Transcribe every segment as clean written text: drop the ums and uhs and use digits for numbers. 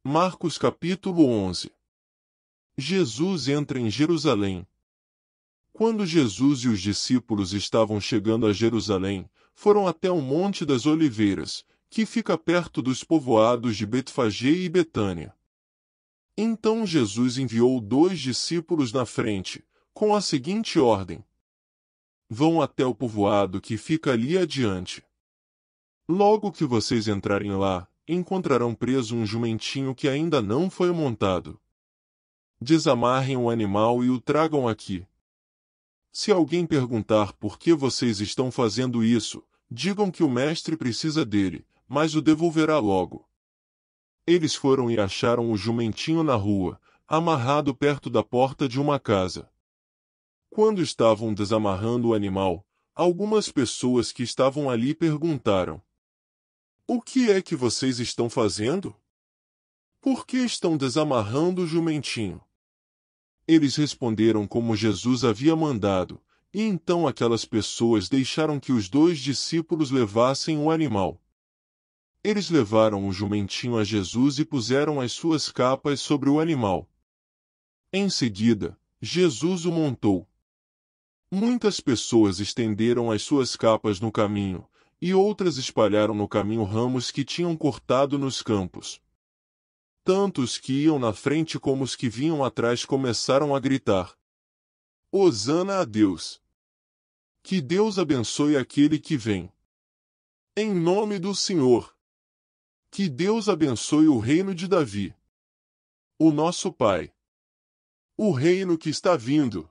Marcos capítulo 11. Jesus entra em Jerusalém. Quando Jesus e os discípulos estavam chegando a Jerusalém, foram até o Monte das Oliveiras, que fica perto dos povoados de Betfagé e Betânia. Então Jesus enviou 2 discípulos na frente, com a seguinte ordem: vão até o povoado que fica ali adiante. Logo que vocês entrarem lá, encontrarão preso um jumentinho que ainda não foi montado. Desamarrem o animal e o tragam aqui. Se alguém perguntar por que vocês estão fazendo isso, digam que o mestre precisa dele, mas o devolverá logo. Eles foram e acharam o jumentinho na rua, amarrado perto da porta de uma casa. Quando estavam desamarrando o animal, algumas pessoas que estavam ali perguntaram: o que é que vocês estão fazendo? Por que estão desamarrando o jumentinho? Eles responderam como Jesus havia mandado, e então aquelas pessoas deixaram que os 2 discípulos levassem o animal. Eles levaram o jumentinho a Jesus e puseram as suas capas sobre o animal. Em seguida, Jesus o montou. Muitas pessoas estenderam as suas capas no caminho, e outras espalharam no caminho ramos que tinham cortado nos campos. Tanto os que iam na frente como os que vinham atrás começaram a gritar: Hosana a Deus! Que Deus abençoe aquele que vem em nome do Senhor! Que Deus abençoe o reino de Davi, o nosso Pai! O reino que está vindo!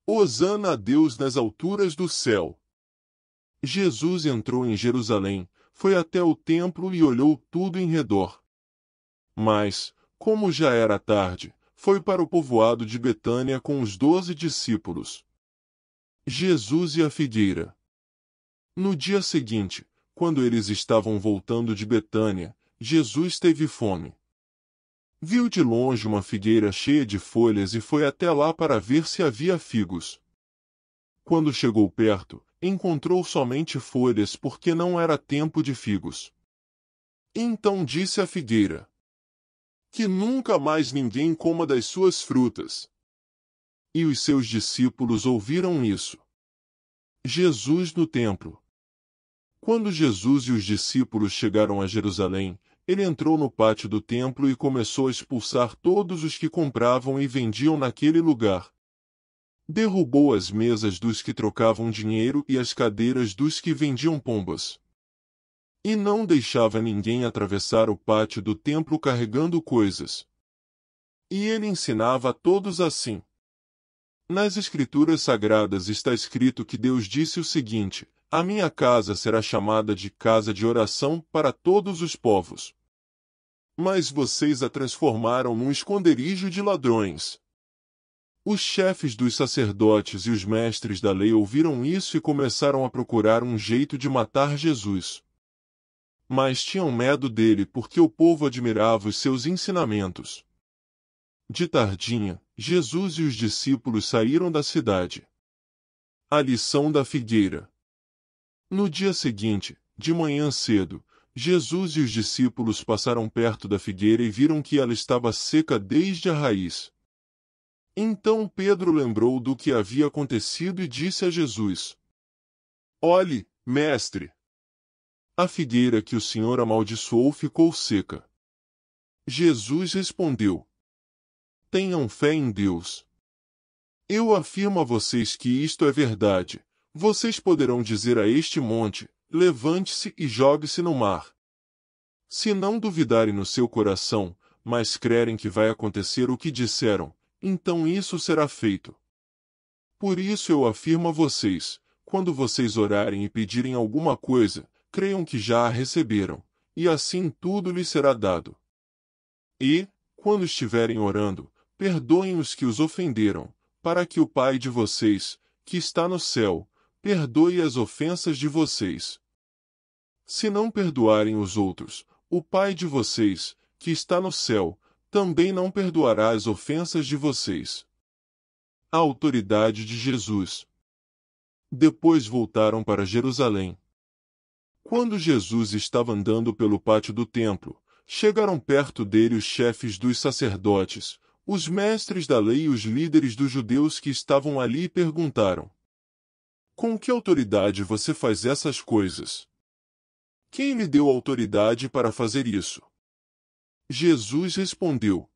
Hosana a Deus nas alturas do céu! Jesus entrou em Jerusalém, foi até o templo e olhou tudo em redor. Mas, como já era tarde, foi para o povoado de Betânia com os 12 discípulos. Jesus e a figueira. No dia seguinte, quando eles estavam voltando de Betânia, Jesus teve fome. Viu de longe uma figueira cheia de folhas e foi até lá para ver se havia figos. Quando chegou perto, encontrou somente folhas porque não era tempo de figos. Então disse à figueira: que nunca mais ninguém coma das suas frutas. E os seus discípulos ouviram isso. Jesus no templo. Quando Jesus e os discípulos chegaram a Jerusalém, ele entrou no pátio do templo e começou a expulsar todos os que compravam e vendiam naquele lugar. Derrubou as mesas dos que trocavam dinheiro e as cadeiras dos que vendiam pombas. E não deixava ninguém atravessar o pátio do templo carregando coisas. E ele ensinava a todos assim. Nas Escrituras Sagradas está escrito que Deus disse o seguinte: a minha casa será chamada de casa de oração para todos os povos. Mas vocês a transformaram num esconderijo de ladrões. Os chefes dos sacerdotes e os mestres da lei ouviram isso e começaram a procurar um jeito de matar Jesus. Mas tinham medo dele porque o povo admirava os seus ensinamentos. De tardinha, Jesus e os discípulos saíram da cidade. A lição da figueira. No dia seguinte, de manhã cedo, Jesus e os discípulos passaram perto da figueira e viram que ela estava seca desde a raiz. Então Pedro lembrou do que havia acontecido e disse a Jesus: olhe, mestre! A figueira que o Senhor amaldiçoou ficou seca. Jesus respondeu: tenham fé em Deus. Eu afirmo a vocês que isto é verdade. Vocês poderão dizer a este monte: levante-se e jogue-se no mar. Se não duvidarem no seu coração, mas crerem que vai acontecer o que disseram, então isso será feito. Por isso eu afirmo a vocês, quando vocês orarem e pedirem alguma coisa, creiam que já a receberam, e assim tudo lhes será dado. E, quando estiverem orando, perdoem os que os ofenderam, para que o Pai de vocês, que está no céu, perdoe as ofensas de vocês. Se não perdoarem os outros, o Pai de vocês, que está no céu, também não perdoará as ofensas de vocês. A autoridade de Jesus. Depois voltaram para Jerusalém. Quando Jesus estava andando pelo pátio do templo, Chegaram perto dele os chefes dos sacerdotes, os mestres da lei e os líderes dos judeus que estavam ali e perguntaram: com que autoridade você faz essas coisas? Quem lhe deu autoridade para fazer isso? Jesus respondeu: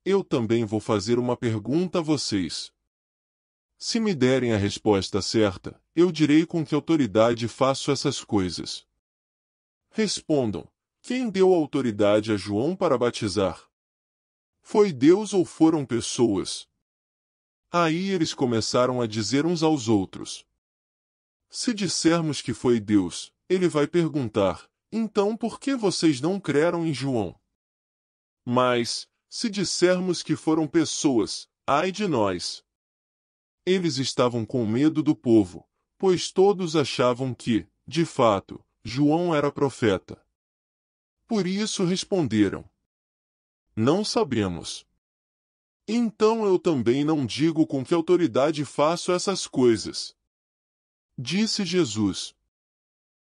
eu também vou fazer uma pergunta a vocês. Se me derem a resposta certa, eu direi com que autoridade faço essas coisas. Respondam: quem deu autoridade a João para batizar? Foi Deus ou foram pessoas? Aí eles começaram a dizer uns aos outros: se dissermos que foi Deus, ele vai perguntar: então por que vocês não creram em João? Mas, se dissermos que foram pessoas, ai de nós! Eles estavam com medo do povo, pois todos achavam que, de fato, João era profeta. Por isso responderam: não sabemos. Então eu também não digo com que autoridade faço essas coisas. Disse Jesus: